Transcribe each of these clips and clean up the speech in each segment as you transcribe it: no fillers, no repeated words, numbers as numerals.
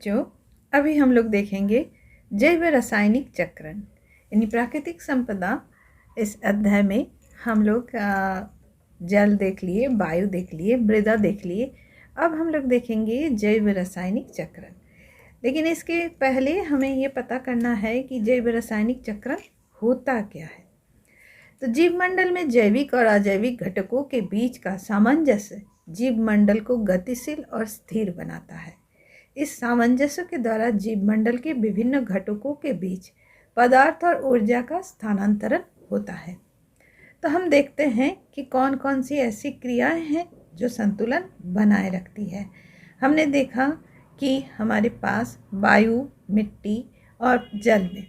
बच्चों, अभी हम लोग देखेंगे जैव रासायनिक चक्रण यानी प्राकृतिक संपदा। इस अध्याय में हम लोग जल देख लिए, वायु देख लिए, मृदा देख लिए। अब हम लोग देखेंगे जैव रासायनिक चक्रण। लेकिन इसके पहले हमें ये पता करना है कि जैव रासायनिक चक्रण होता क्या है। तो जीव मंडल में जैविक और अजैविक घटकों के बीच का सामंजस्य जीव मंडल को गतिशील और स्थिर बनाता है। इस सामंजस्य के द्वारा जीव मंडल के विभिन्न घटकों के बीच पदार्थ और ऊर्जा का स्थानांतरण होता है। तो हम देखते हैं कि कौन कौन सी ऐसी क्रियाएं हैं जो संतुलन बनाए रखती है। हमने देखा कि हमारे पास वायु, मिट्टी और जल में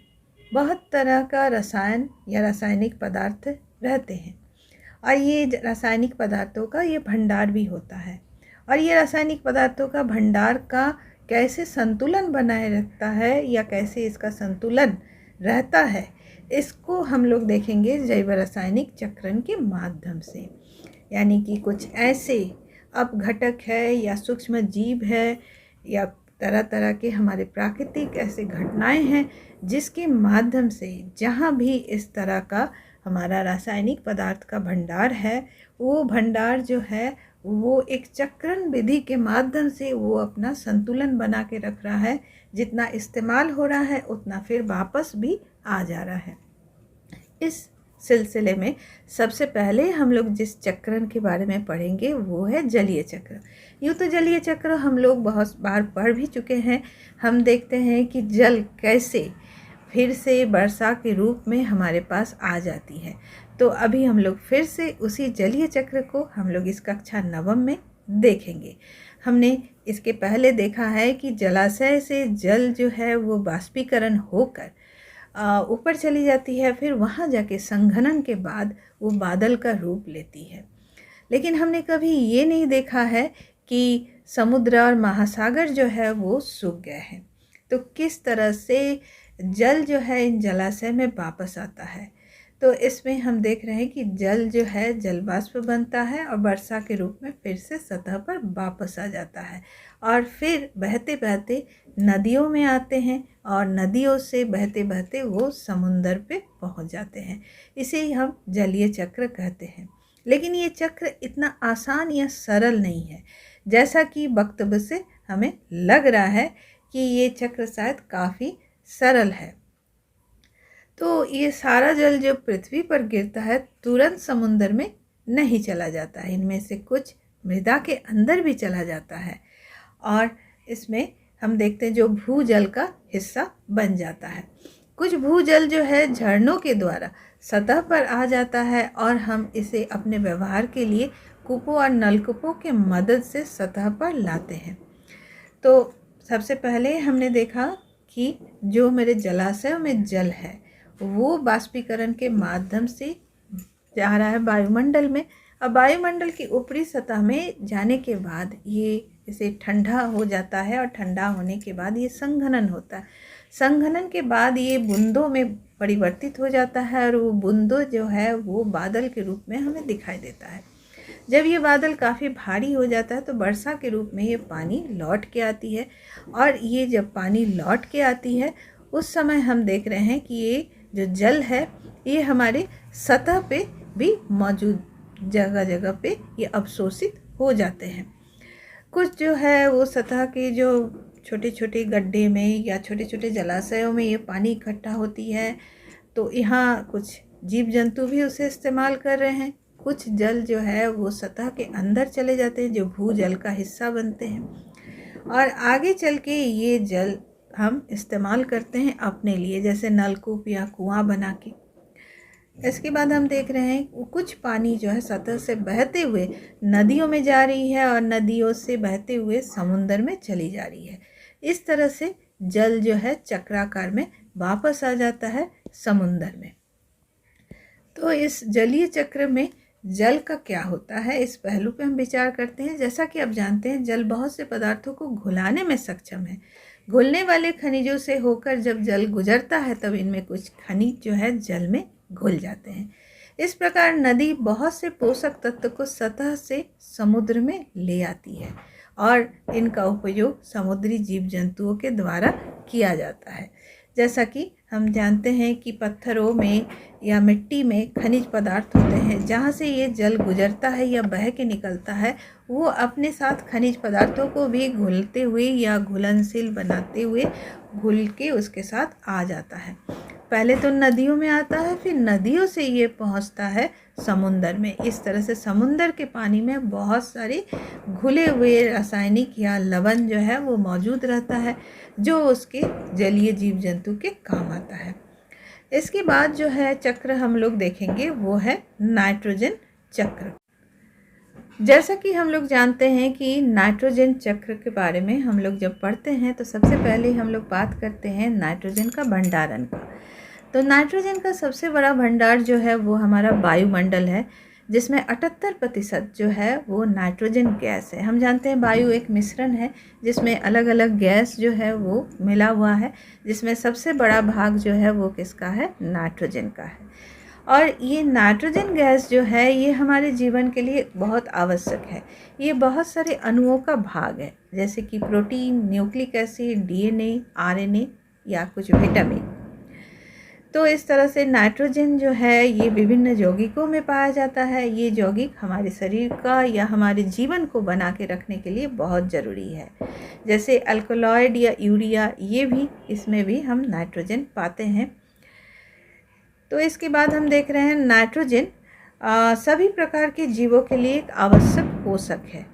बहुत तरह का रसायन या रासायनिक पदार्थ रहते हैं और ये रासायनिक पदार्थों का ये भंडार भी होता है। और ये रासायनिक पदार्थों का भंडार का कैसे संतुलन बनाए रखता है या कैसे इसका संतुलन रहता है, इसको हम लोग देखेंगे जैव रासायनिक चक्रण के माध्यम से। यानी कि कुछ ऐसे अपघटक है या सूक्ष्म जीव है या तरह तरह के हमारे प्राकृतिक ऐसे घटनाएं हैं जिसके माध्यम से जहाँ भी इस तरह का हमारा रासायनिक पदार्थ का भंडार है, वो भंडार जो है वो एक चक्रण विधि के माध्यम से वो अपना संतुलन बना के रख रहा है। जितना इस्तेमाल हो रहा है उतना फिर वापस भी आ जा रहा है। इस सिलसिले में सबसे पहले हम लोग जिस चक्रण के बारे में पढ़ेंगे वो है जलीय चक्र। यूँ तो जलीय चक्र हम लोग बहुत बार पढ़ भी चुके हैं। हम देखते हैं कि जल कैसे फिर से वर्षा के रूप में हमारे पास आ जाती है। तो अभी हम लोग फिर से उसी जलीय चक्र को हम लोग इस कक्षा नवम में देखेंगे। हमने इसके पहले देखा है कि जलाशय से जल जो है वो बाष्पीकरण होकर ऊपर चली जाती है, फिर वहाँ जाके संघनन के बाद वो बादल का रूप लेती है। लेकिन हमने कभी ये नहीं देखा है कि समुद्र और महासागर जो है वो सूख गए हैं। तो किस तरह से जल जो है इन जलाशय में वापस आता है। तो इसमें हम देख रहे हैं कि जल जो है जल वाष्प बनता है और वर्षा के रूप में फिर से सतह पर वापस आ जाता है और फिर बहते बहते नदियों में आते हैं और नदियों से बहते बहते वो समुंदर पे पहुंच जाते हैं। इसे हम जलीय चक्र कहते हैं। लेकिन ये चक्र इतना आसान या सरल नहीं है जैसा कि वक्तव्य से हमें लग रहा है कि ये चक्र शायद काफ़ी सरल है। तो ये सारा जल जो पृथ्वी पर गिरता है तुरंत समुंदर में नहीं चला जाता है। इनमें से कुछ मृदा के अंदर भी चला जाता है और इसमें हम देखते हैं जो भूजल का हिस्सा बन जाता है। कुछ भूजल जो है झरनों के द्वारा सतह पर आ जाता है और हम इसे अपने व्यवहार के लिए कूपों और नलकूपों के मदद से सतह पर लाते हैं। तो सबसे पहले हमने देखा कि जो मेरे जलाशयों में जल है वो बाष्पीकरण के माध्यम से जा रहा है वायुमंडल में। अब वायुमंडल की ऊपरी सतह में जाने के बाद ये इसे ठंडा हो जाता है और ठंडा होने के बाद ये संघनन होता है। संघनन के बाद ये बूंदों में परिवर्तित हो जाता है और वो बूंदों जो है वो बादल के रूप में हमें दिखाई देता है। जब ये बादल काफ़ी भारी हो जाता है तो वर्षा के रूप में ये पानी लौट के आती है और ये जब पानी लौट के आती है उस समय हम देख रहे हैं कि ये जो जल है ये हमारे सतह पे भी मौजूद जगह जगह पे ये अवशोषित हो जाते हैं। कुछ जो है वो सतह के जो छोटे छोटे गड्ढे में या छोटे छोटे जलाशयों में ये पानी इकट्ठा होती है। तो यहाँ कुछ जीव जंतु भी उसे इस्तेमाल कर रहे हैं। कुछ जल जो है वो सतह के अंदर चले जाते हैं जो भूजल का हिस्सा बनते हैं और आगे चल के ये जल हम इस्तेमाल करते हैं अपने लिए, जैसे नलकूप या कुआं बना के। इसके बाद हम देख रहे हैं कुछ पानी जो है सतह से बहते हुए नदियों में जा रही है और नदियों से बहते हुए समुंदर में चली जा रही है। इस तरह से जल जो है चक्राकार में वापस आ जाता है समुंदर में। तो इस जलीय चक्र में जल का क्या होता है इस पहलू पे हम विचार करते हैं। जैसा कि आप जानते हैं जल बहुत से पदार्थों को घुलाने में सक्षम है। घुलने वाले खनिजों से होकर जब जल गुजरता है तब इनमें कुछ खनिज जो है जल में घुल जाते हैं। इस प्रकार नदी बहुत से पोषक तत्व को सतह से समुद्र में ले आती है और इनका उपयोग समुद्री जीव जंतुओं के द्वारा किया जाता है। जैसा कि हम जानते हैं कि पत्थरों में या मिट्टी में खनिज पदार्थ होते हैं, जहाँ से ये जल गुजरता है या बह के निकलता है, वो अपने साथ खनिज पदार्थों को भी घुलते हुए या घुलनशील बनाते हुए घुल के उसके साथ आ जाता है। पहले तो नदियों में आता है, फिर नदियों से ये पहुंचता है समुंदर में। इस तरह से समुंदर के पानी में बहुत सारे घुले हुए रासायनिक या लवण जो है वो मौजूद रहता है, जो उसके जलीय जीव जंतु के काम आता है। इसके बाद जो है चक्र हम लोग देखेंगे वो है नाइट्रोजन चक्र। जैसा कि हम लोग जानते हैं कि नाइट्रोजन चक्र के बारे में हम लोग जब पढ़ते हैं तो सबसे पहले हम लोग बात करते हैं नाइट्रोजन का भंडारण का। तो नाइट्रोजन का सबसे बड़ा भंडार जो है वो हमारा वायुमंडल है, जिसमें 78% जो है वो नाइट्रोजन गैस है। हम जानते हैं वायु एक मिश्रण है जिसमें अलग अलग गैस जो है वो मिला हुआ है, जिसमें सबसे बड़ा भाग जो है वो किसका है? नाइट्रोजन का है। और ये नाइट्रोजन गैस जो है ये हमारे जीवन के लिए बहुत आवश्यक है। ये बहुत सारे अणुओं का भाग है, जैसे कि protein, nucleic acid, DNA, RNA या कुछ विटामिन। तो इस तरह से नाइट्रोजन जो है ये विभिन्न यौगिकों में पाया जाता है। ये यौगिक हमारे शरीर का या हमारे जीवन को बना के रखने के लिए बहुत ज़रूरी है। जैसे अल्कलॉइड या यूरिया, ये भी इसमें भी हम नाइट्रोजन पाते हैं। तो इसके बाद हम देख रहे हैं नाइट्रोजन सभी प्रकार के जीवों के लिए एक आवश्यक पोषक है।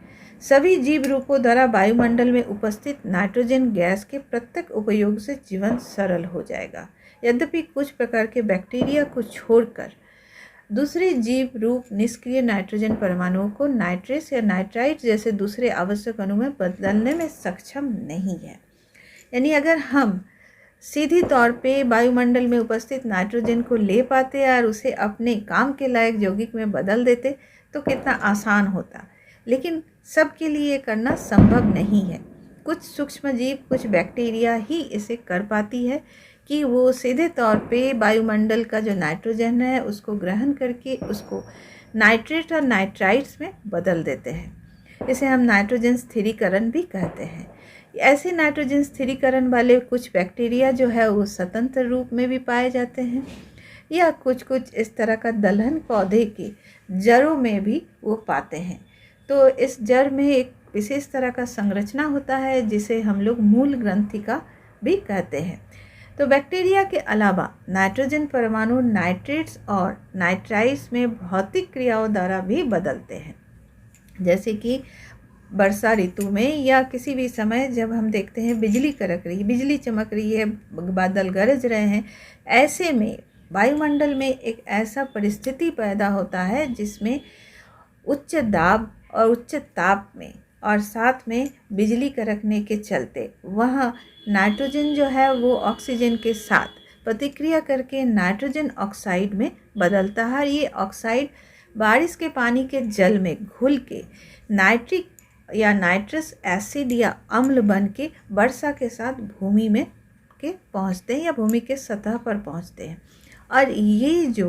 सभी जीव रूपों द्वारा वायुमंडल में उपस्थित नाइट्रोजन गैस के प्रत्येक उपयोग से जीवन सरल हो जाएगा। यद्यपि कुछ प्रकार के बैक्टीरिया को छोड़कर दूसरे जीव रूप निष्क्रिय नाइट्रोजन परमाणुओं को नाइट्रेस या नाइट्राइट जैसे दूसरे आवश्यक अणु में बदलने में सक्षम नहीं है। यानी अगर हम सीधी तौर पे वायुमंडल में उपस्थित नाइट्रोजन को ले पाते और उसे अपने काम के लायक यौगिक में बदल देते तो कितना आसान होता, लेकिन सबके लिए करना संभव नहीं है। कुछ सूक्ष्मजीव, कुछ बैक्टीरिया ही इसे कर पाती है कि वो सीधे तौर पे वायुमंडल का जो नाइट्रोजन है उसको ग्रहण करके उसको नाइट्रेट और नाइट्राइट्स में बदल देते हैं। इसे हम नाइट्रोजन स्थिरीकरण भी कहते हैं। ऐसे नाइट्रोजन स्थिरीकरण वाले कुछ बैक्टीरिया जो है वो स्वतंत्र रूप में भी पाए जाते हैं, या कुछ इस तरह का दलहन पौधे की जड़ों में भी वो पाते हैं। तो इस जड़ में एक विशेष तरह का संरचना होता है जिसे हम लोग मूल ग्रंथिका भी कहते हैं। तो बैक्टीरिया के अलावा नाइट्रोजन परमाणु नाइट्रेट्स और नाइट्राइट्स में भौतिक क्रियाओं द्वारा भी बदलते हैं। जैसे कि वर्षा ऋतु में या किसी भी समय जब हम देखते हैं बिजली कड़क रही है, बिजली चमक रही है, बादल गरज रहे हैं, ऐसे में वायुमंडल में एक ऐसा परिस्थिति पैदा होता है जिसमें उच्च दाब और उच्च ताप में और साथ में बिजली कड़कने के चलते वहाँ नाइट्रोजन जो है वो ऑक्सीजन के साथ प्रतिक्रिया करके नाइट्रोजन ऑक्साइड में बदलता है। ये ऑक्साइड बारिश के पानी के जल में घुल के नाइट्रिक या नाइट्रस एसिड या अम्ल बन के वर्षा के साथ भूमि में के पहुँचते हैं या भूमि के सतह पर पहुँचते हैं। और ये जो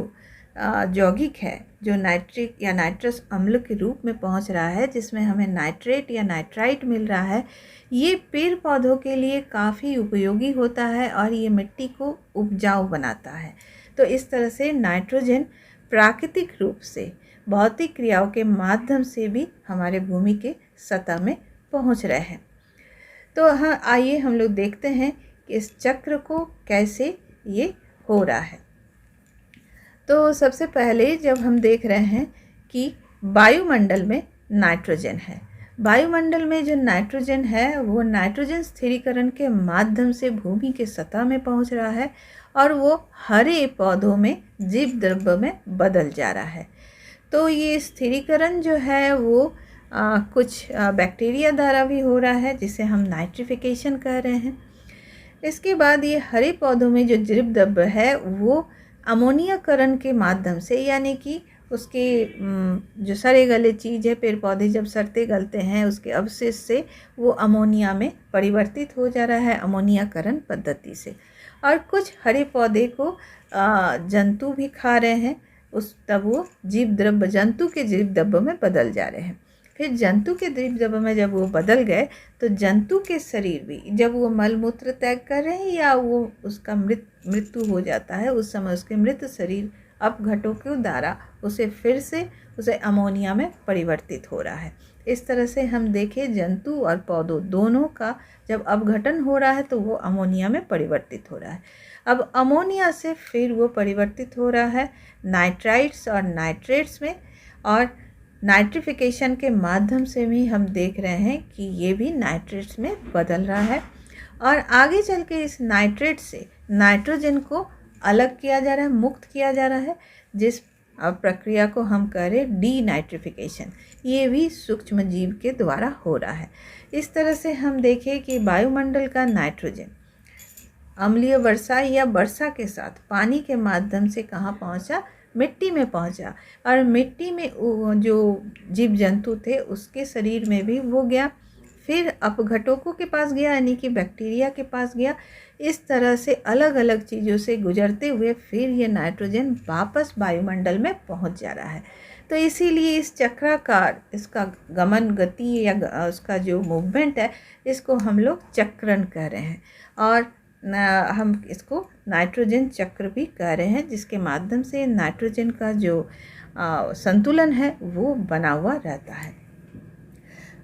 यौगिक है जो नाइट्रिक या नाइट्रस अम्ल के रूप में पहुंच रहा है, जिसमें हमें नाइट्रेट या नाइट्राइट मिल रहा है, ये पेड़ पौधों के लिए काफ़ी उपयोगी होता है और ये मिट्टी को उपजाऊ बनाता है। तो इस तरह से नाइट्रोजन प्राकृतिक रूप से भौतिक क्रियाओं के माध्यम से भी हमारे भूमि के सतह में पहुंच रहे हैं। तो हाँ, आइए हम लोग देखते हैं कि इस चक्र को कैसे ये हो रहा है। तो सबसे पहले जब हम देख रहे हैं कि वायुमंडल में नाइट्रोजन है, वायुमंडल में जो नाइट्रोजन है वो नाइट्रोजन स्थिरीकरण के माध्यम से भूमि के सतह में पहुंच रहा है और वो हरे पौधों में जीव द्रव्य में बदल जा रहा है। तो ये स्थिरीकरण जो है वो कुछ बैक्टीरिया द्वारा भी हो रहा है, जिसे हम नाइट्रिफिकेशन कह रहे हैं। इसके बाद ये हरे पौधों में जो जीव द्रव्य है वो अमोनियाकरण के माध्यम से, यानी कि उसके जो सड़े गले चीज़ है, पेड़ पौधे जब सड़ते गलते हैं उसके अवशेष से वो अमोनिया में परिवर्तित हो जा रहा है अमोनियाकरण पद्धति से। और कुछ हरे पौधे को जंतु भी खा रहे हैं, तब वो जीव द्रव्य जंतु के जीव द्रव्य में बदल जा रहे हैं। फिर जंतु के द्वीप जब वो बदल गए तो जंतु के शरीर भी जब वो मलमूत्र त्याग कर रहे हैं या वो उसका मृत्यु हो जाता है, उस समय उसके मृत शरीर अपघटों के द्वारा उसे अमोनिया में परिवर्तित हो रहा है। इस तरह से हम देखें जंतु और पौधों दोनों का जब अपघटन हो रहा है तो वो अमोनिया में परिवर्तित हो रहा है। अब अमोनिया से फिर वो परिवर्तित हो रहा है नाइट्राइट्स और नाइट्रेट्स में, और नाइट्रिफिकेशन के माध्यम से भी हम देख रहे हैं कि ये भी नाइट्रेट्स में बदल रहा है। और आगे चल के इस नाइट्रेट से नाइट्रोजन को अलग किया जा रहा है, मुक्त किया जा रहा है, जिस प्रक्रिया को हम कह रहे हैं डीनाइट्रिफिकेशन। ये भी सूक्ष्म जीव के द्वारा हो रहा है। इस तरह से हम देखें कि वायुमंडल का नाइट्रोजन अम्लीय वर्षा या वर्षा के साथ पानी के माध्यम से कहाँ पहुँचा, मिट्टी में पहुँचा, और मिट्टी में जो जीव जंतु थे उसके शरीर में भी वो गया, फिर अपघटकों के पास गया यानी कि बैक्टीरिया के पास गया। इस तरह से अलग अलग चीज़ों से गुजरते हुए फिर ये नाइट्रोजन वापस वायुमंडल में पहुंच जा रहा है। तो इसीलिए इस चक्राकार इसका गमन गति या उसका जो मूवमेंट है इसको हम लोग चक्रण कह रहे हैं, और हम इसको नाइट्रोजन चक्र भी कह रहे हैं, जिसके माध्यम से नाइट्रोजन का जो संतुलन है वो बना हुआ रहता है।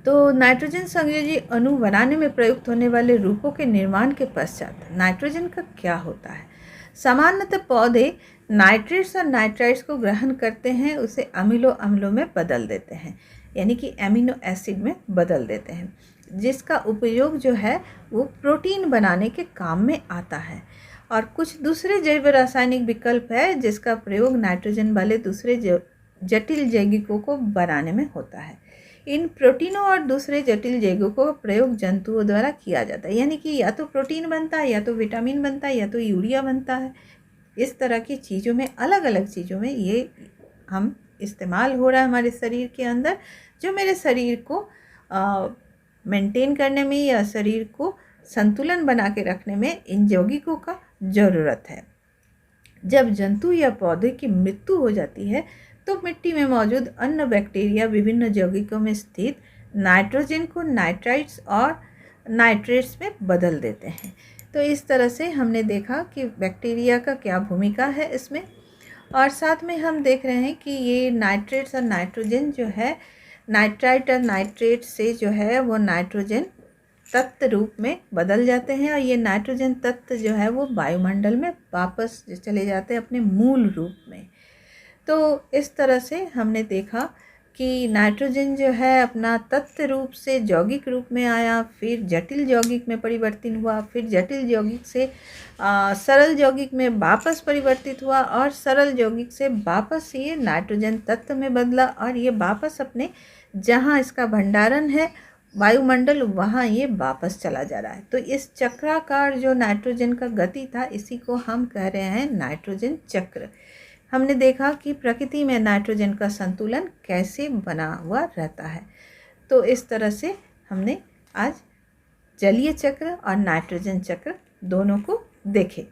तो नाइट्रोजन संयोजी अणु बनाने में प्रयुक्त होने वाले रूपों के निर्माण के पश्चात नाइट्रोजन का क्या होता है। सामान्यतः पौधे नाइट्रेट्स और नाइट्राइट्स को ग्रहण करते हैं, उसे अमीनो अम्लों में बदल देते हैं, यानी कि एमिनो एसिड में बदल देते हैं, जिसका उपयोग जो है वो प्रोटीन बनाने के काम में आता है। और कुछ दूसरे जैव रासायनिक विकल्प है जिसका प्रयोग नाइट्रोजन वाले दूसरे जटिल यौगिकों को बनाने में होता है। इन प्रोटीनों और दूसरे जटिल यौगिकों का प्रयोग जंतुओं द्वारा किया जाता है, यानी कि या तो प्रोटीन बनता है, या तो विटामिन बनता है, या तो यूरिया बनता है। इस तरह की चीज़ों में, अलग अलग चीज़ों में ये हम इस्तेमाल हो रहा है हमारे शरीर के अंदर, जो मेरे शरीर को मेंटेन करने में या शरीर को संतुलन बना के रखने में इन यौगिकों का ज़रूरत है। जब जंतु या पौधे की मृत्यु हो जाती है तो मिट्टी में मौजूद अन्य बैक्टीरिया विभिन्न यौगिकों में स्थित नाइट्रोजन को नाइट्राइट्स और नाइट्रेट्स में बदल देते हैं। तो इस तरह से हमने देखा कि बैक्टीरिया का क्या भूमिका है इसमें, और साथ में हम देख रहे हैं कि ये नाइट्रेट्स और नाइट्रोजन जो है, नाइट्राइट और नाइट्रेट से जो है वो नाइट्रोजन तत्व रूप में बदल जाते हैं, और ये नाइट्रोजन तत्व जो है वो वायुमंडल में वापस चले जाते हैं अपने मूल रूप में। तो इस तरह से हमने देखा कि नाइट्रोजन जो है अपना तत्व रूप से यौगिक रूप में आया, फिर जटिल यौगिक में परिवर्तन हुआ, फिर जटिल यौगिक से सरल यौगिक में वापस परिवर्तित हुआ, और सरल यौगिक से वापस ये नाइट्रोजन तत्व में बदला, और ये वापस अपने जहाँ इसका भंडारण है वायुमंडल वहाँ ये वापस चला जा रहा है। तो इस चक्राकार जो नाइट्रोजन का गति था इसी को हम कह रहे हैं नाइट्रोजन चक्र। हमने देखा कि प्रकृति में नाइट्रोजन का संतुलन कैसे बना हुआ रहता है। तो इस तरह से हमने आज जलीय चक्र और नाइट्रोजन चक्र दोनों को देखे।